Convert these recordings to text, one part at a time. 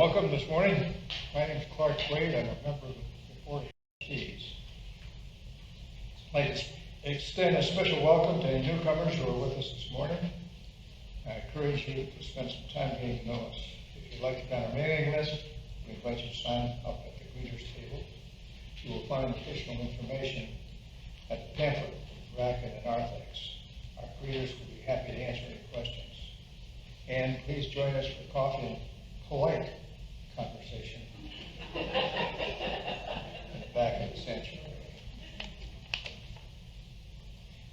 Welcome this morning. My name is Clark Wade. I'm a member of the Board of Trustees. I'd like to extend a special welcome to any newcomers who are with us this morning. I encourage you to spend some time getting to know us. If you'd like to be on our mailing list, we invite you to sign up at the greeters table. You will find additional information at the pamphlet, racket, and narthex. Our greeters will be happy to answer any questions. And please join us for coffee and polite conversation in the back of the sanctuary.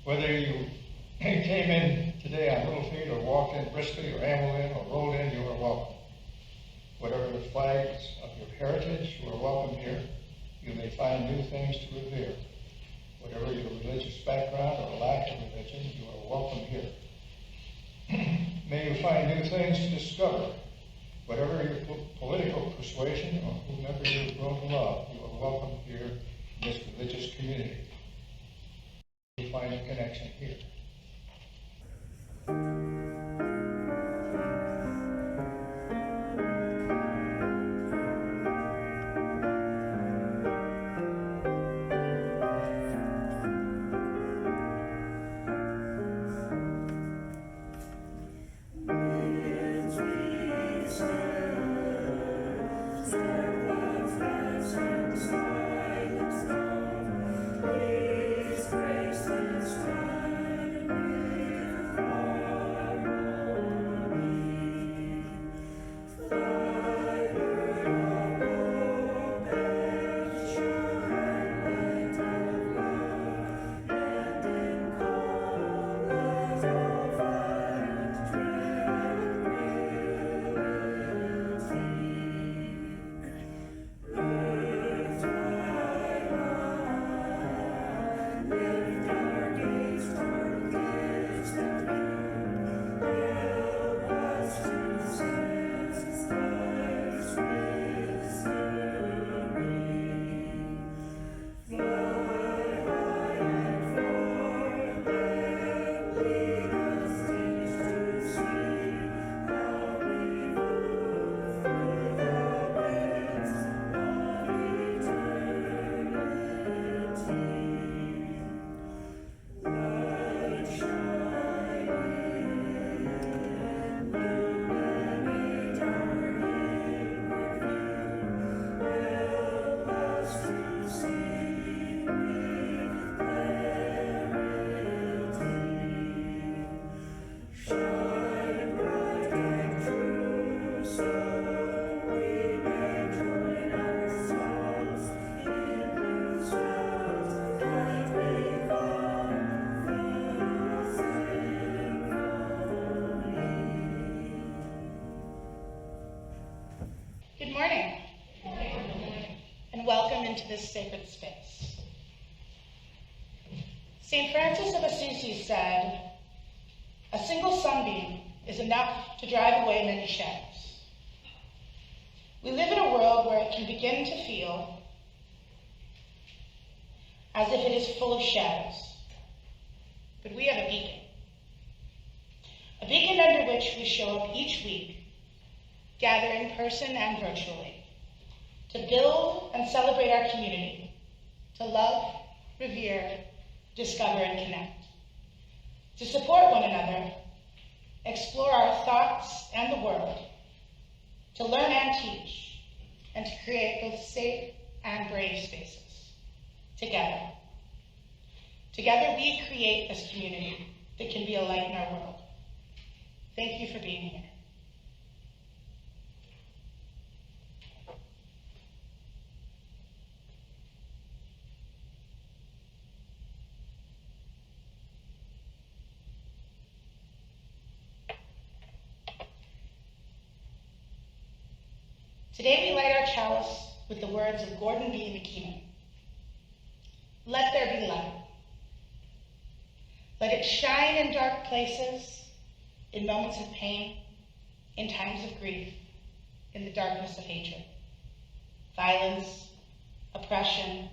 Whether you came in today on little feet or walked in briskly or ambled in or rolled in, you are welcome. Whatever the flags of your heritage, you are welcome here. You may find new things to revere. Whatever your religious background or lack of religion, you are welcome here. May you find new things to discover. Whatever your political persuasion or whomever you have grown to love, you are welcome here in this religious community. You find a connection here. Good morning, and welcome into this sacred space. St. Francis of Assisi said, "A single sunbeam is enough to drive away many shadows." We live in a world where it can begin to feel as if it is full of shadows, but we have a beacon under which we show up each week, gather in person and virtually, to build and celebrate our community, to love, revere, discover, and connect, to support one another, explore our thoughts and the world, to learn and teach, and to create both safe and brave spaces, together. Together we create this community that can be a light in our world. Thank you for being here. Today we light our chalice with the words of Gordon B. McKeown. Let there be light. Let it shine in dark places, in moments of pain, in times of grief, in the darkness of hatred, violence, oppression,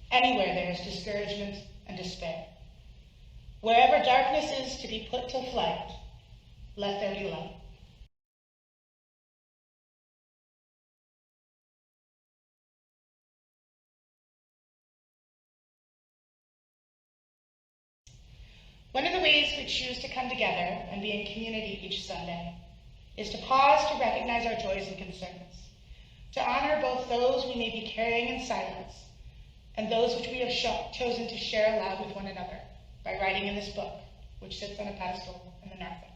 anywhere there is discouragement and despair. Wherever darkness is to be put to flight, let there be light. One of the ways we choose to come together and be in community each Sunday is to pause to recognize our joys and concerns, to honor both those we may be carrying in silence and those which we have chosen to share aloud with one another by writing in this book, which sits on a pedestal in the narthex.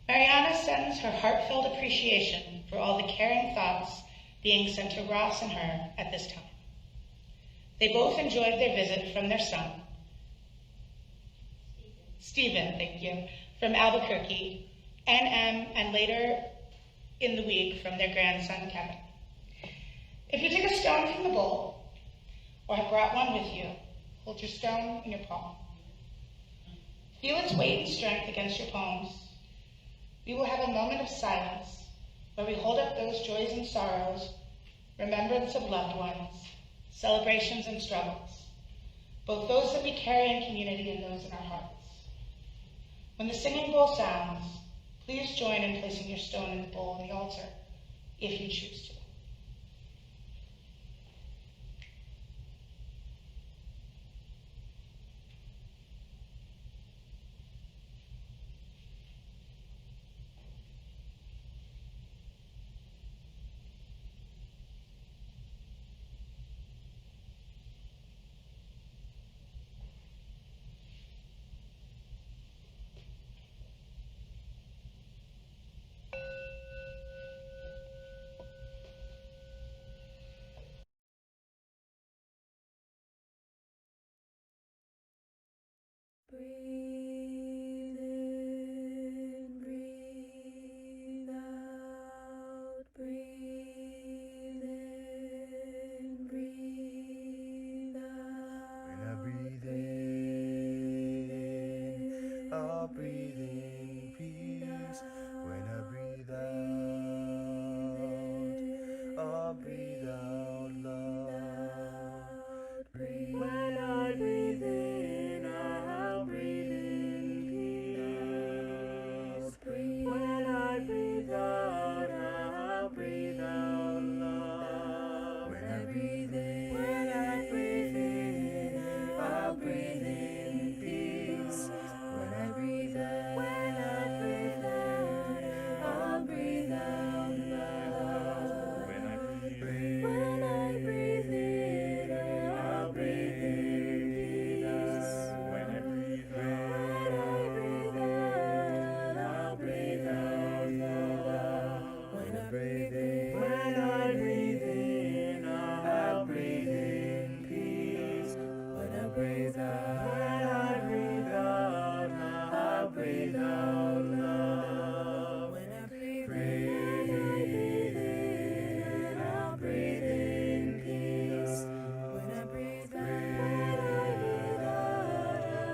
Mariana sends her heartfelt appreciation for all the caring thoughts being sent to Ross and her at this time. They both enjoyed their visit from their son, Stephen, thank you, from Albuquerque, and later in the week from their grandson, Kevin. If you take a stone from the bowl, or have brought one with you, hold your stone in your palm. Feel its weight and strength against your palms. We will have a moment of silence where we hold up those joys and sorrows, remembrance of loved ones, celebrations and struggles, both those that we carry in community and those in our hearts. When the singing bowl sounds, please join in placing your stone in the bowl on the altar, if you choose to. Breathe in, breathe out, breathe in, breathe out. When I breathe in, I'll breathe in peace. When I breathe out, I'll breathe out love. Breathe. When I breathe in, I'll breathe in peace. Breathe. When I breathe out, I'll breathe out love. When I breathe in, I'll breathe in peace. When I breathe out, I'll breathe out love. When I breathe in, I'll breathe in peace. When I breathe out, I'll breathe out love. When I breathe in, I'll breathe in peace. When I breathe out, I'll breathe out love. When I breathe in, I'll breathe in peace. When I breathe out,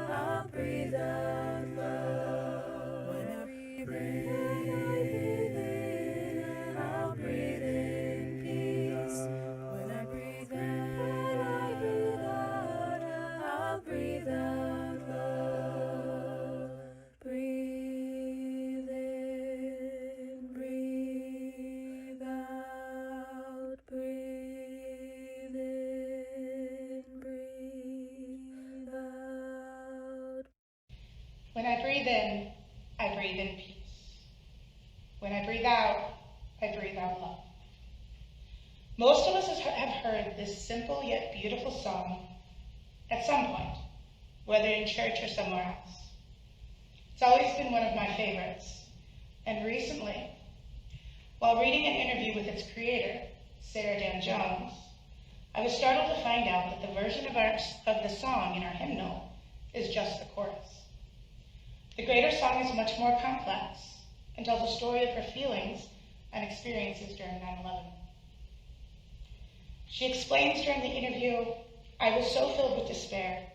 I'll breathe out love. When I breathe in, I'll breathe in peace. When I breathe out, I'll breathe out love. Breathe in, breathe out, breathe in, breathe out. When I breathe in, I breathe in peace. When I breathe out, I breathe out love. Most of us have heard this simple yet beautiful song at some point, whether in church or somewhere else. It's always been one of my favorites, and recently, while reading an interview with its creator, Sarah Dan Jones, I was startled to find out that the version of the song in our hymnal is just the chorus. The greater song is much more complex and tells a story of her feelings and experiences during 9/11. She explains during the interview, "I was so filled with despair,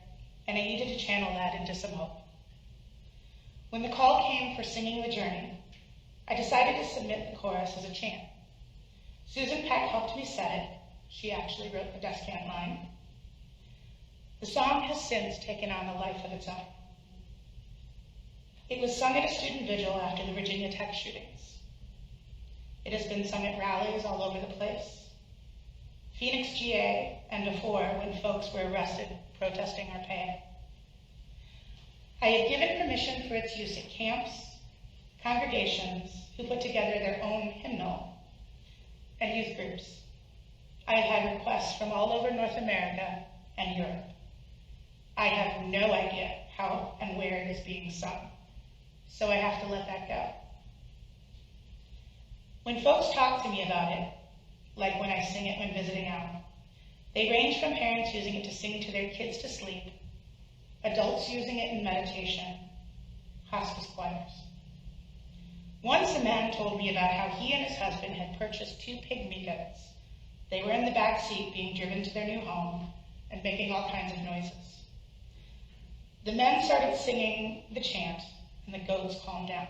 and I needed to channel that into some hope. When the call came for singing The Journey, I decided to submit the chorus as a chant. Susan Peck helped me set it. She actually wrote the descant line. The song has since taken on a life of its own. It was sung at a student vigil after the Virginia Tech shootings. It has been sung at rallies all over the place, Phoenix, GA, and before when folks were arrested protesting our pay. I have given permission for its use at camps, congregations who put together their own hymnal, and youth groups. I have had requests from all over North America and Europe. I have no idea how and where it is being sung, so I have to let that go. When folks talk to me about it, like when I sing it when visiting Al, they range from parents using it to sing to their kids to sleep, adults using it in meditation, hospice choirs. Once a man told me about how he and his husband had purchased 2 pygmy goats. They were in the back seat being driven to their new home and making all kinds of noises. The men started singing the chant and the goats calmed down.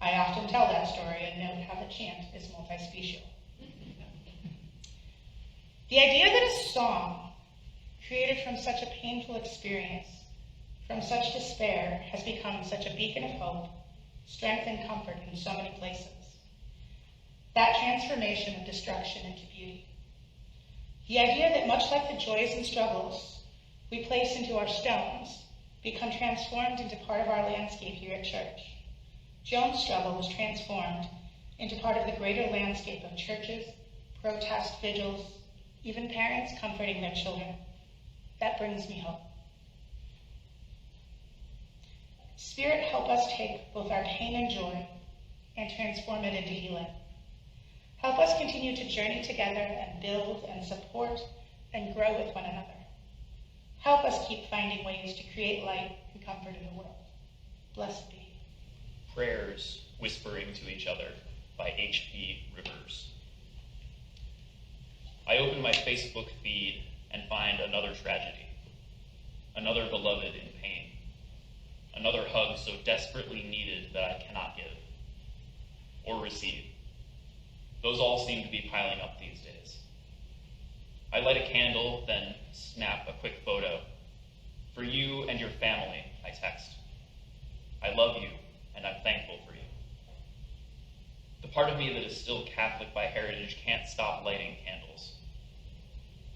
I often tell that story and note how the chant is multispecial. The idea that a song created from such a painful experience, from such despair, has become such a beacon of hope, strength, and comfort in so many places. That transformation of destruction into beauty. The idea that much like the joys and struggles we place into our stones become transformed into part of our landscape here at church. Joan's struggle was transformed into part of the greater landscape of churches, protest vigils, even parents comforting their children. That brings me hope. Spirit, help us take both our pain and joy and transform it into healing. Help us continue to journey together and build and support and grow with one another. Help us keep finding ways to create light and comfort in the world. Blessed be. Prayers Whispering to Each Other by H.P. Rivers. I open my Facebook feed and find another tragedy, another beloved in pain, another hug so desperately needed that I cannot give or receive. Those all seem to be piling up these days. I light a candle, then snap a quick photo. For you and your family, I text. I love you, and I'm thankful for you. The part of me that is still Catholic by heritage can't stop lighting candles.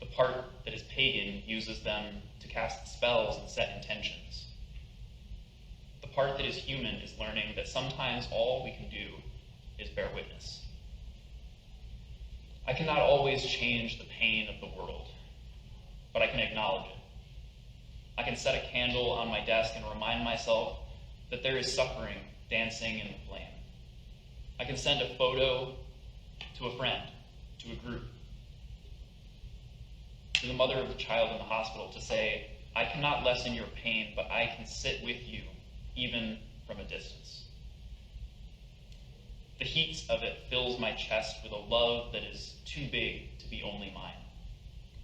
The part that is pagan uses them to cast spells and set intentions. The part that is human is learning that sometimes all we can do is bear witness. I cannot always change the pain of the world, but I can acknowledge it. I can set a candle on my desk and remind myself that there is suffering dancing in the flame. I can send a photo to a friend, to a group, to the mother of the child in the hospital to say, I cannot lessen your pain, but I can sit with you, even from a distance. The heat of it fills my chest with a love that is too big to be only mine,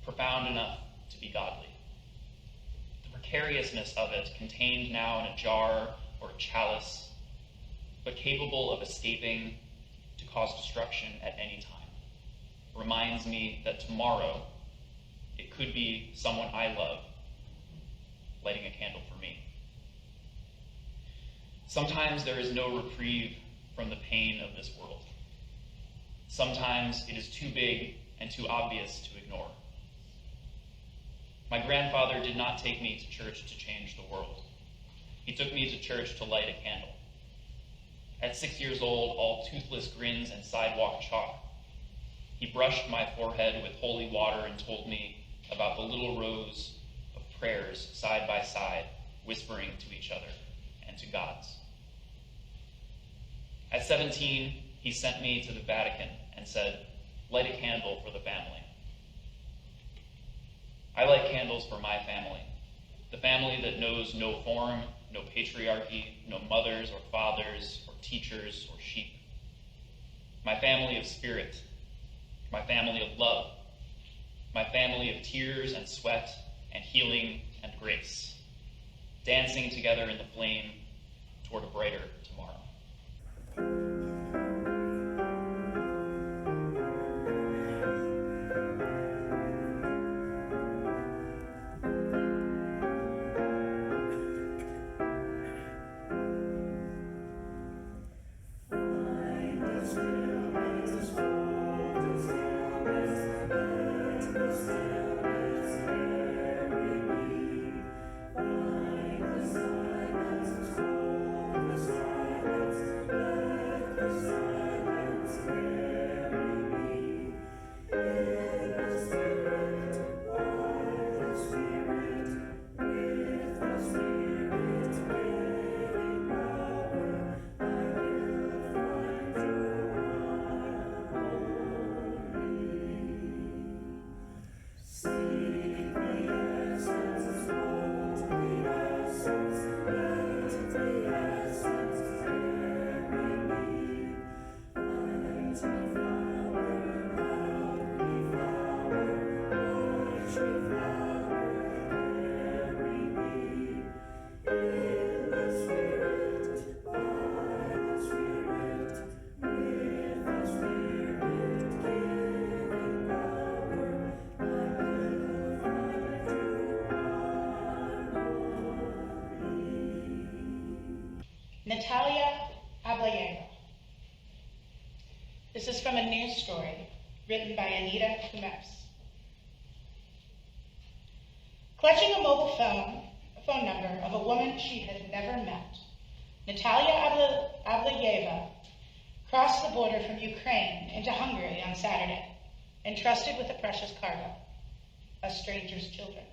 profound enough to be godly. The precariousness of it, contained now in a jar or a chalice, but capable of escaping to cause destruction at any time, reminds me that tomorrow it could be someone I love lighting a candle for me. Sometimes there is no reprieve from the pain of this world. Sometimes it is too big and too obvious to ignore. My grandfather did not take me to church to change the world. He took me to church to light a candle. At 6 years old, all toothless grins and sidewalk chalk, he brushed my forehead with holy water and told me about the little rows of prayers side by side, whispering to each other and to God's. At 17, he sent me to the Vatican and said, light a candle for the family. I light candles for my family, the family that knows no form, no patriarchy, no mothers or fathers or teachers or sheep. My family of spirit, my family of love, my family of tears and sweat and healing and grace, dancing together in the flame toward a brighter tomorrow. Find the sign Natalia Ablayeva. This is from a news story written by Anita Kumes. Clutching a mobile phone number of a woman she had never met, Natalia Ablayeva crossed the border from Ukraine into Hungary on Saturday, entrusted with a precious cargo, a stranger's children.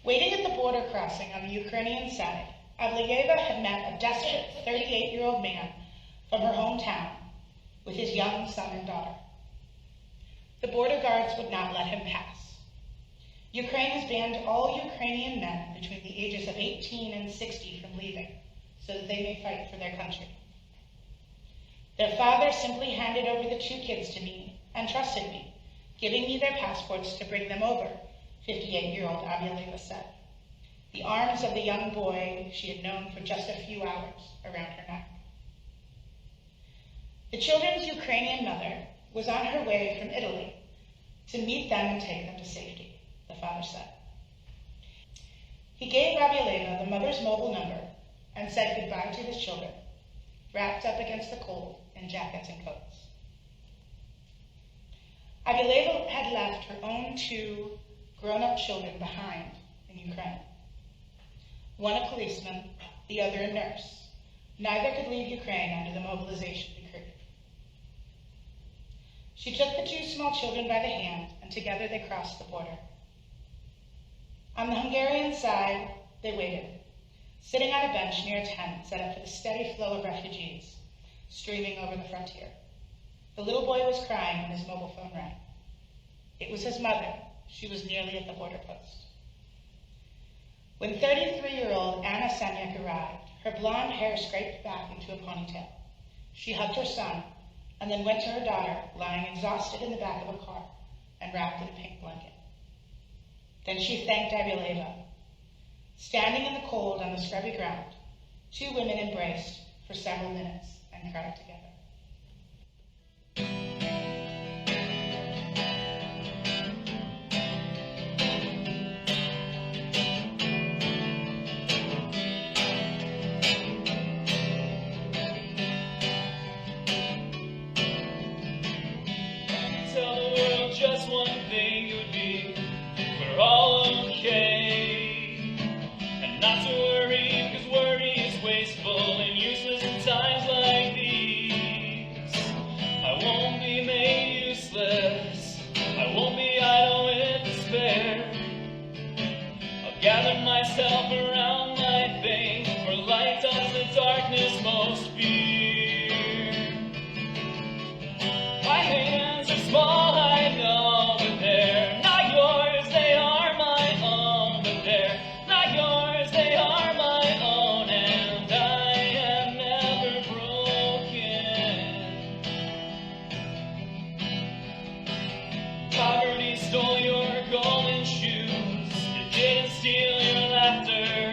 Waiting at the border crossing on the Ukrainian side, Ablayeva had met a desperate 38-year-old man from her hometown with his young son and daughter. The border guards would not let him pass. Ukraine has banned all Ukrainian men between the ages of 18 and 60 from leaving, so that they may fight for their country. Their father simply handed over the two kids to me and trusted me, giving me their passports to bring them over, 58-year-old Ablayeva said, the arms of the young boy she had known for just a few hours around her neck. The children's Ukrainian mother was on her way from Italy to meet them and take them to safety, the father said. He gave Ablayeva the mother's mobile number and said goodbye to his children, wrapped up against the cold in jackets and coats. Ablayeva had left her own two grown-up children behind in Ukraine. One a policeman, the other a nurse. Neither could leave Ukraine under the mobilization decree. She took the two small children by the hand, and together they crossed the border. On the Hungarian side, they waited, sitting on a bench near a tent set up for the steady flow of refugees streaming over the frontier. The little boy was crying when his mobile phone rang. It was his mother. She was nearly at the border post. When 33-year-old Anna Semyuk arrived, her blonde hair scraped back into a ponytail. She hugged her son and then went to her daughter, lying exhausted in the back of a car and wrapped in a pink blanket. Then she thanked Ablayeva. Standing in the cold on the scrubby ground, two women embraced for several minutes and cried together. Tell the world just one thing, it would be we're all okay. And not to worry, because worry is wasteful and useless in times like these. I won't be made useless, I won't be idle with despair. I'll gather myself around my faith, for light does the darkness most fear. My hands are small, I know, but they're not yours, they are my own. But they're not yours, they are my own, and I am never broken. Poverty stole your golden shoes, it didn't steal your laughter.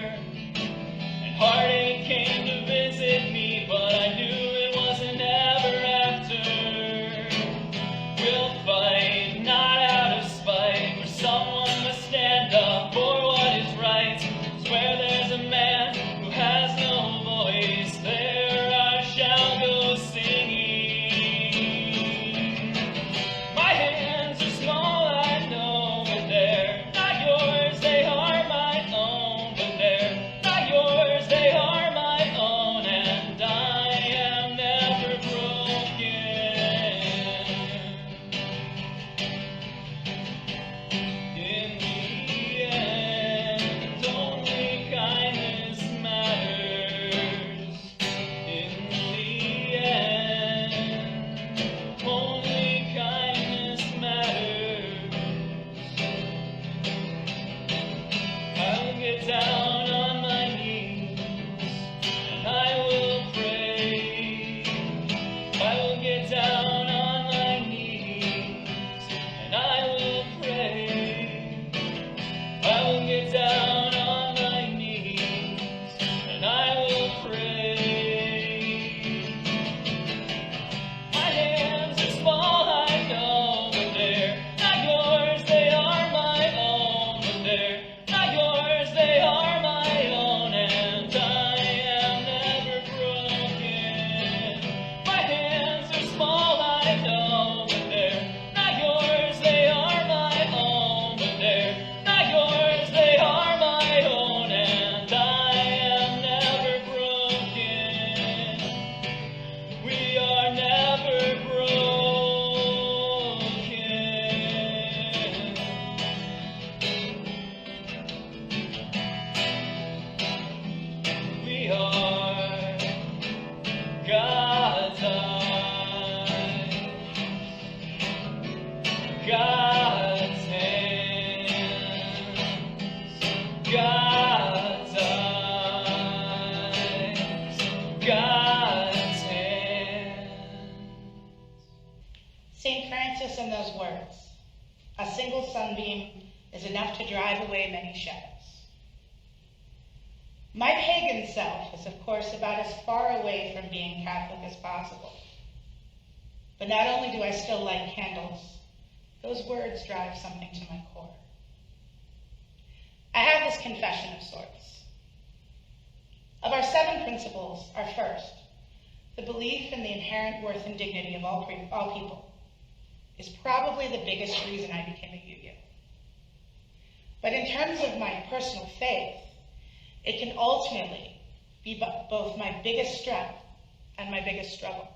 sunbeam is enough to drive away many shadows. My pagan self is, of course, about as far away from being Catholic as possible. But not only do I still light candles, those words drive something to my core. I have this confession of sorts. Of our 7 principles, our first, the belief in the inherent worth and dignity of all people, is probably the biggest reason I became a UU. But in terms of my personal faith, it can ultimately be both my biggest strength and my biggest struggle.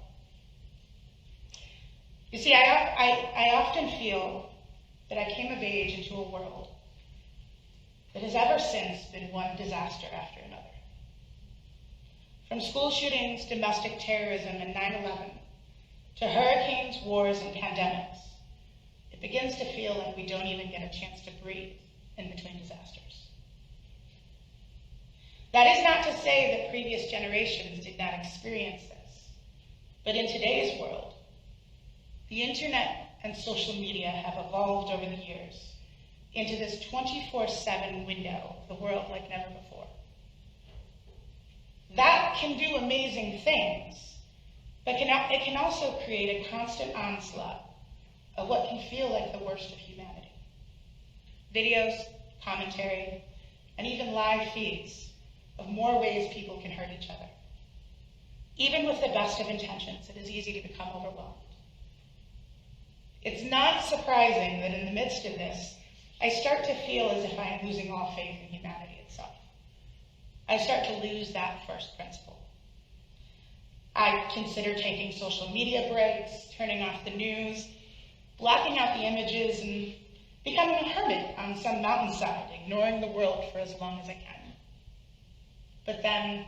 You see, I often feel that I came of age into a world that has ever since been one disaster after another. From school shootings, domestic terrorism, and 9/11, to hurricanes, wars, and pandemics, it begins to feel like we don't even get a chance to breathe in between disasters. That is not to say that previous generations did not experience this, but in today's world, the internet and social media have evolved over the years into this 24/7 window of the world like never before. That can do amazing things, but it can also create a constant onslaught of what can feel like the worst of humanity. Videos, commentary, and even live feeds of more ways people can hurt each other. Even with the best of intentions, it is easy to become overwhelmed. It's not surprising that in the midst of this, I start to feel as if I am losing all faith in humanity itself. I start to lose that first principle. I consider taking social media breaks, turning off the news, blocking out the images, and becoming a hermit on some mountainside, ignoring the world for as long as I can. But then,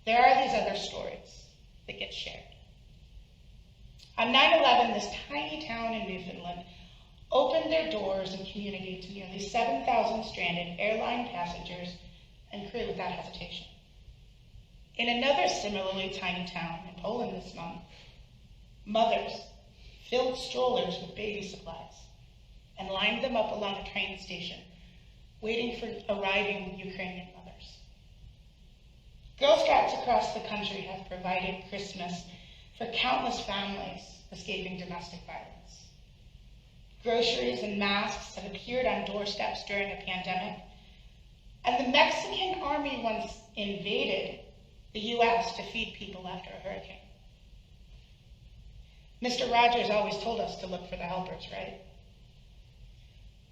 there are these other stories that get shared. On 9/11, this tiny town in Newfoundland opened their doors and community to nearly 7,000 stranded airline passengers and crew without hesitation. In another similarly tiny town in Poland this month, mothers filled strollers with baby supplies and lined them up along a train station, waiting for arriving Ukrainian mothers. Girl Scouts across the country have provided Christmas for countless families escaping domestic violence. Groceries and masks have appeared on doorsteps during a pandemic, and the Mexican army once invaded the U.S. to feed people after a hurricane. Mr. Rogers always told us to look for the helpers, right?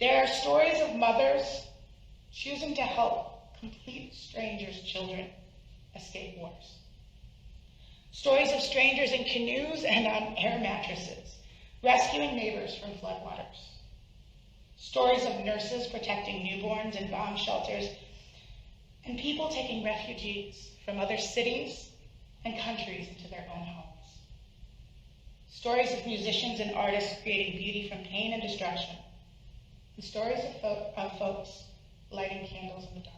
There are stories of mothers choosing to help complete strangers' children escape wars. Stories of strangers in canoes and on air mattresses, rescuing neighbors from floodwaters. Stories of nurses protecting newborns in bomb shelters, and people taking refugees from other cities and countries into their own homes. Stories of musicians and artists creating beauty from pain and destruction, and stories of folks lighting candles in the dark.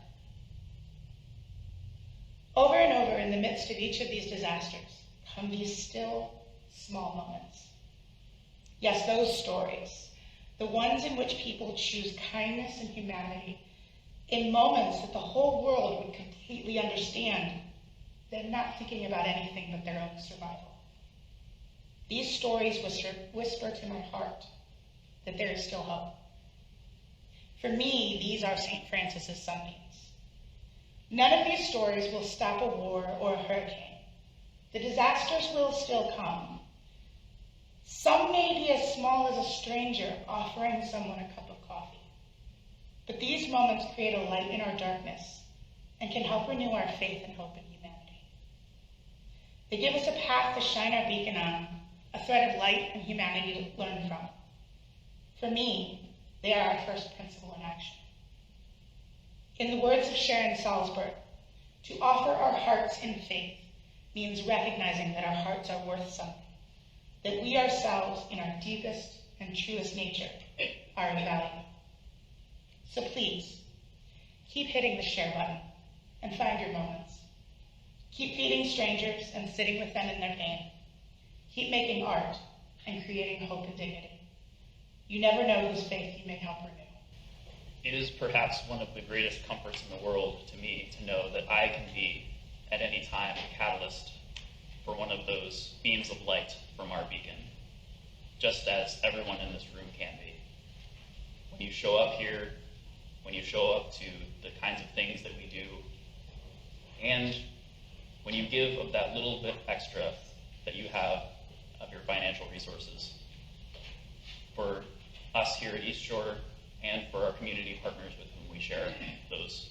Over and over, in the midst of each of these disasters, come these still, small moments. Yes, those stories, the ones in which people choose kindness and humanity in moments that the whole world would completely understand. They're not thinking about anything but their own survival. These stories whisper to my heart that there is still hope. For me, these are St. Francis's sunbeams. None of these stories will stop a war or a hurricane. The disasters will still come. Some may be as small as a stranger offering someone a cup of coffee. But these moments create a light in our darkness and can help renew our faith and hope in humanity. They give us a path to shine our beacon on, a thread of light and humanity to learn from. For me, they are our first principle in action. In the words of Sharon Salzberg, to offer our hearts in faith means recognizing that our hearts are worth something, that we ourselves, in our deepest and truest nature, are of value. So please, keep hitting the share button and find your moments. Keep feeding strangers and sitting with them in their pain. Keep making art and creating hope and dignity. You never know whose faith you may help renew. It is perhaps one of the greatest comforts in the world to me to know that I can be, at any time, a catalyst for one of those beams of light from our beacon, just as everyone in this room can be. When you show up here, when you show up to the kinds of things that we do, and when you give of that little bit extra that you have of your financial resources, for us here at East Shore and for our community partners with whom we share those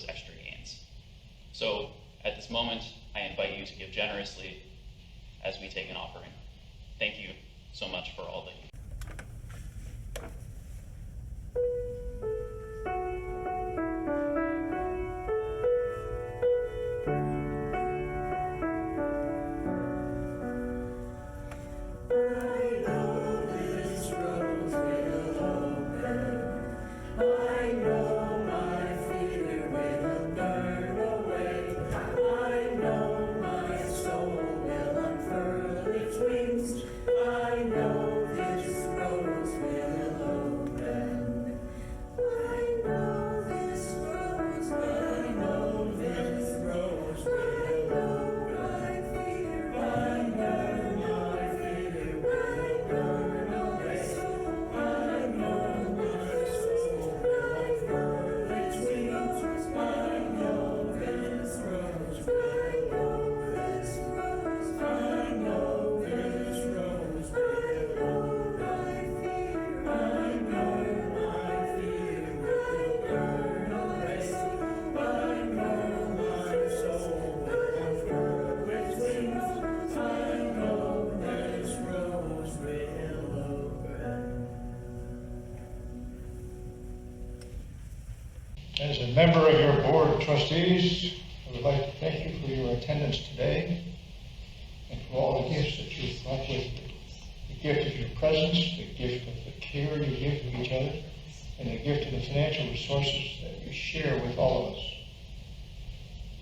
extra gains. So at this moment, I invite you to give generously as we take an offering. Thank you so much for all that you As a member of your board of trustees, I would like to thank you for your attendance today and for all the gifts that you've brought with you. The gift of your presence, the gift of the care you give to each other, and the gift of the financial resources that you share with all of us.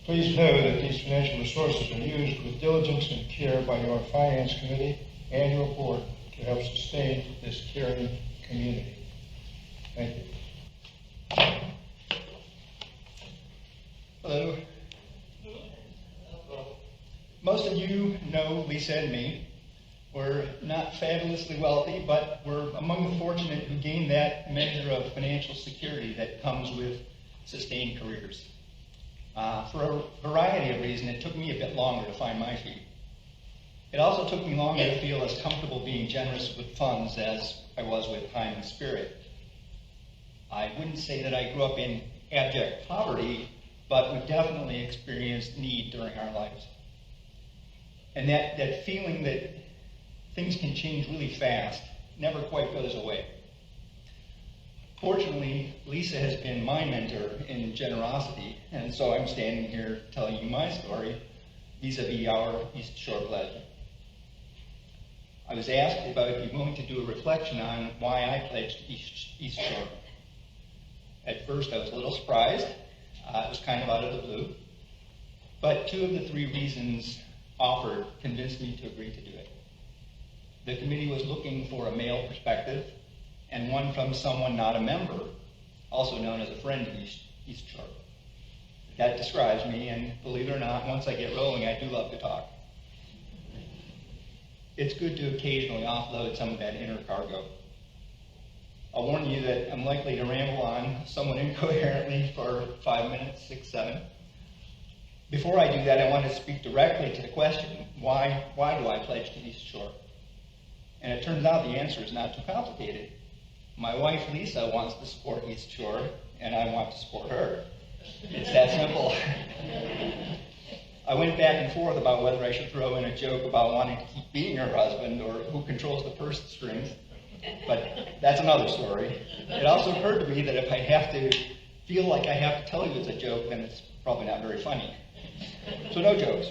Please know that these financial resources are used with diligence and care by your finance committee and your board to help sustain this caring community. Thank you. Hello. Most of you know Lisa and me. We're not fabulously wealthy, but we're among the fortunate who gain that measure of financial security that comes with sustained careers. For a variety of reasons, it took me a bit longer to find my feet. It also took me longer to feel as comfortable being generous with funds as I was with time and spirit. I wouldn't say that I grew up in abject poverty, but we definitely experienced need during our lives. And that feeling that things can change really fast never quite goes away. Fortunately, Lisa has been my mentor in generosity, and so I'm standing here telling you my story vis-a-vis our East Shore pledge. I was asked if I would be willing to do a reflection on why I pledged East Shore. At first, I was a little surprised. It was kind of out of the blue. But two of the three reasons offered convinced me to agree to do it. The committee was looking for a male perspective, and one from someone not a member, also known as a friend of East Shore. That describes me, and believe it or not, once I get rolling, I do love to talk. It's good to occasionally offload some of that inner cargo. I'll warn you that I'm likely to ramble on somewhat incoherently for 5 minutes, 6, 7. Before I do that, I want to speak directly to the question, why do I pledge to East Shore? And it turns out the answer is not too complicated. My wife, Lisa, wants to support East Shore, and I want to support her. It's that simple. I went back and forth about whether I should throw in a joke about wanting to keep being her husband or who controls the purse strings. But that's another story. It also occurred to me that if I have to feel like I have to tell you it's a joke, then it's probably not very funny. So no jokes.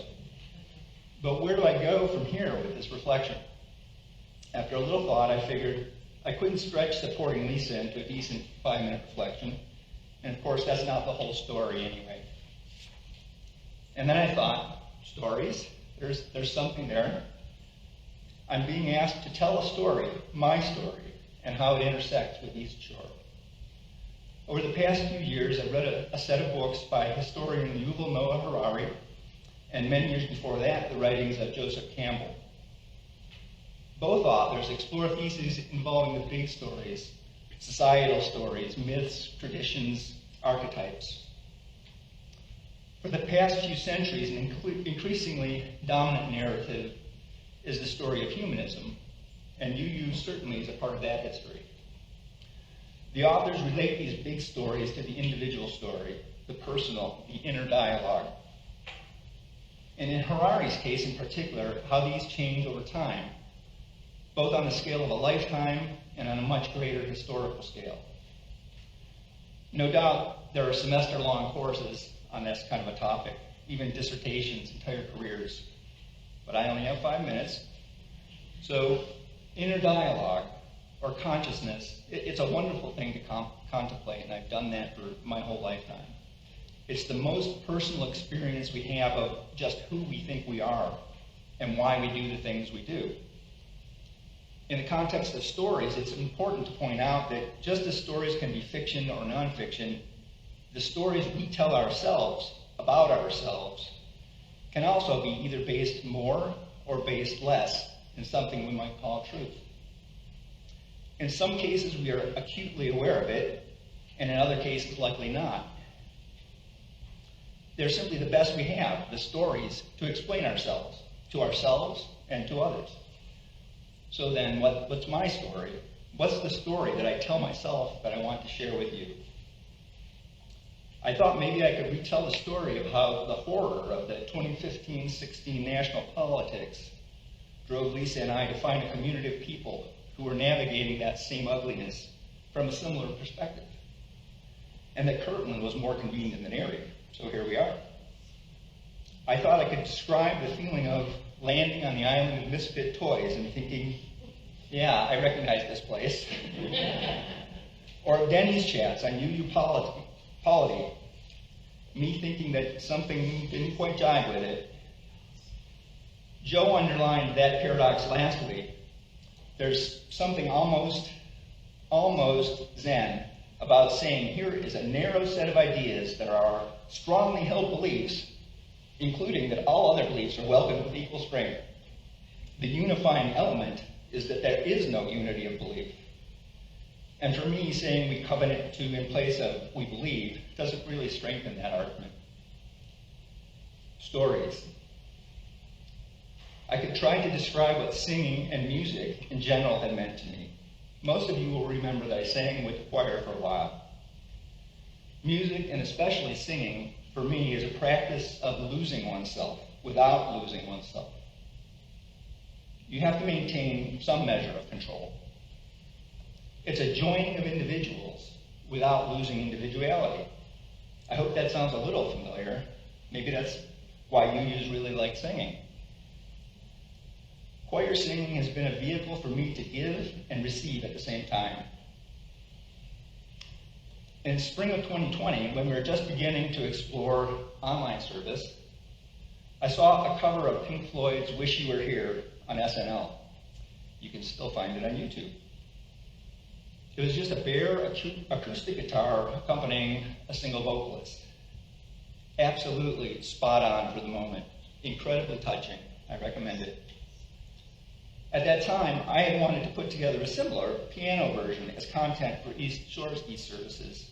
But where do I go from here with this reflection? After a little thought, I figured I couldn't stretch supporting Lisa into a decent 5-minute reflection. And of course, that's not the whole story anyway. And then I thought, stories? There's something there. I'm being asked to tell a story, my story, and how it intersects with East Shore. Over the past few years, I've read a set of books by historian Yuval Noah Harari, and many years before that, the writings of Joseph Campbell. Both authors explore theses involving the big stories, societal stories, myths, traditions, archetypes. For the past few centuries, an increasingly dominant narrative is the story of humanism, and UU certainly is a part of that history. The authors relate these big stories to the individual story, the personal, the inner dialogue. And in Harari's case in particular, how these change over time, both on the scale of a lifetime and on a much greater historical scale. No doubt there are semester-long courses on this kind of a topic, even dissertations, entire careers. But I only have 5 minutes. So inner dialogue or consciousness, it's a wonderful thing to contemplate, and I've done that for my whole lifetime. It's the most personal experience we have of just who we think we are and why we do the things we do. In the context of stories, it's important to point out that just as stories can be fiction or nonfiction, the stories we tell ourselves about ourselves can also be either based more or based less in something we might call truth. In some cases, we are acutely aware of it, and in other cases, likely not. They're simply the best we have, the stories, to explain ourselves and to others. So then, what's my story? What's the story that I tell myself that I want to share with you? I thought maybe I could retell the story of how the horror of the 2015-16 national politics drove Lisa and I to find a community of people who were navigating that same ugliness from a similar perspective. And that Kirtland was more convenient than Erie, so here we are. I thought I could describe the feeling of landing on the island of misfit toys and thinking, yeah, I recognize this place. Or Denny's chats on UU Polity, me thinking that something didn't quite jive with it. Joe underlined that paradox last week. There's something almost Zen about saying here is a narrow set of ideas that are strongly held beliefs, including that all other beliefs are welcomed with equal strength. The unifying element is that there is no unity of belief. And for me, saying we covenant to in place of we believe doesn't really strengthen that argument. Stories. I could try to describe what singing and music in general had meant to me. Most of you will remember that I sang with the choir for a while. Music, and especially singing, for me is a practice of losing oneself without losing oneself. You have to maintain some measure of control. It's a joining of individuals without losing individuality. I hope that sounds a little familiar. Maybe that's why UUs really like singing. Choir singing has been a vehicle for me to give and receive at the same time. In spring of 2020, when we were just beginning to explore online service, I saw a cover of Pink Floyd's Wish You Were Here on SNL. You can still find it on YouTube. It was just a bare acoustic guitar accompanying a single vocalist. Absolutely spot on for the moment. Incredibly touching. I recommend it. At that time, I had wanted to put together a similar piano version as content for East Shore's East services.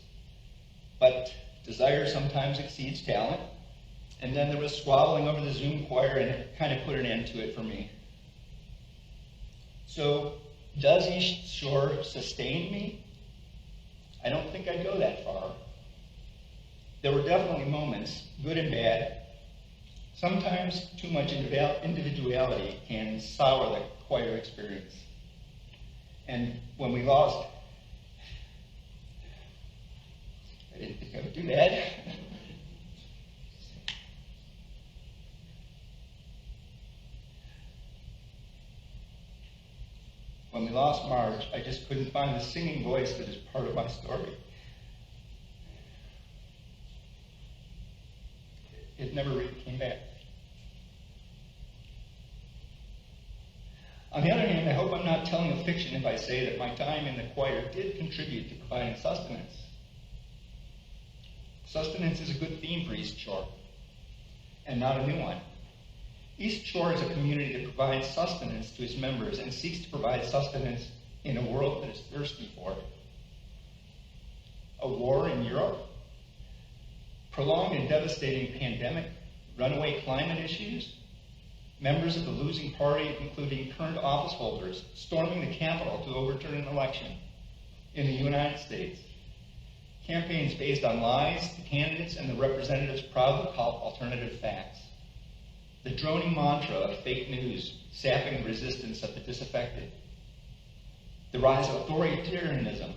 But desire sometimes exceeds talent, and then there was squabbling over the Zoom choir, and it kind of put an end to it for me. So, does East Shore sustain me? I don't think I'd go that far. There were definitely moments, good and bad. Sometimes too much individuality can sour the choir experience. And when we lost, I didn't think I would do that. When we lost Marge, I just couldn't find the singing voice that is part of my story. It never really came back. On the other hand, I hope I'm not telling a fiction if I say that my time in the choir did contribute to providing sustenance. Sustenance is a good theme for East Shore, and not a new one. East Shore is a community that provides sustenance to its members and seeks to provide sustenance in a world that is thirsty for it. A war in Europe, prolonged and devastating pandemic, runaway climate issues, members of the losing party, including current office holders, storming the Capitol to overturn an election in the United States, campaigns based on lies the candidates and the representatives proudly call alternative facts, the droning mantra of fake news sapping the resistance of the disaffected, the rise of authoritarianism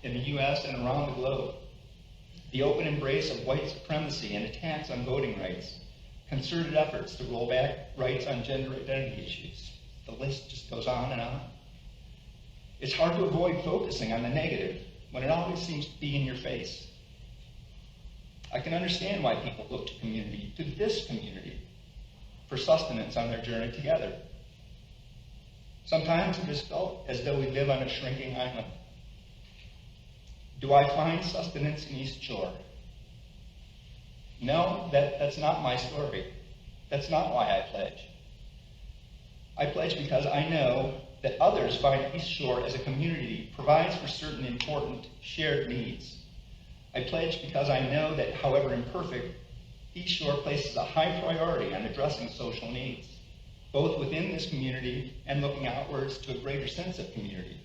in the U.S. and around the globe, the open embrace of white supremacy and attacks on voting rights, concerted efforts to roll back rights on gender identity issues. The list just goes on and on. It's hard to avoid focusing on the negative when it always seems to be in your face. I can understand why people look to community, to this community, for sustenance on their journey together. Sometimes it has felt as though we live on a shrinking island. Do I find sustenance in East Shore? No, that's not my story. That's not why I pledge. I pledge because I know that others find East Shore as a community provides for certain important shared needs. I pledge because I know that, however imperfect, East Shore places a high priority on addressing social needs, both within this community and looking outwards to a greater sense of community.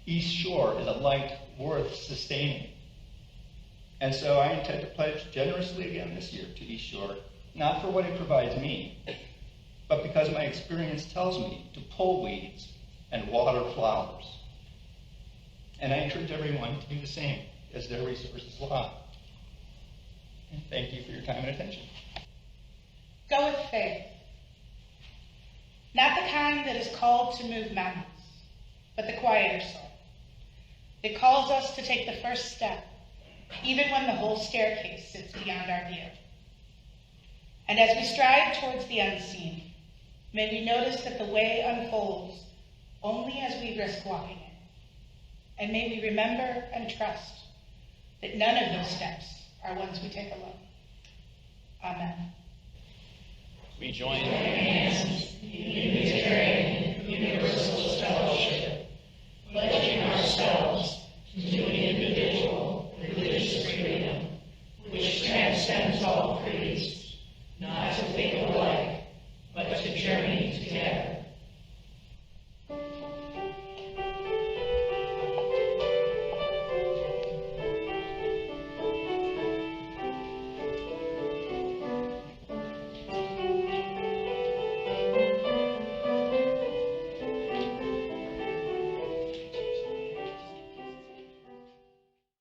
East Shore is a light worth sustaining. And so I intend to pledge generously again this year to East Shore, not for what it provides me, but because my experience tells me to pull weeds and water flowers. And I encourage everyone to do the same as their resources allow. And thank you for your time and attention. Go with faith. Not the kind that is called to move mountains, but the quieter sort. It calls us to take the first step, even when the whole staircase sits beyond our view. And as we strive towards the unseen, may we notice that the way unfolds only as we risk walking it. And may we remember and trust that none of those steps are ones we take alone. Amen. We join hands in Unitarian Universalist fellowship, pledging ourselves to an individual religious freedom which transcends all creeds, not to think alike, but to journey together.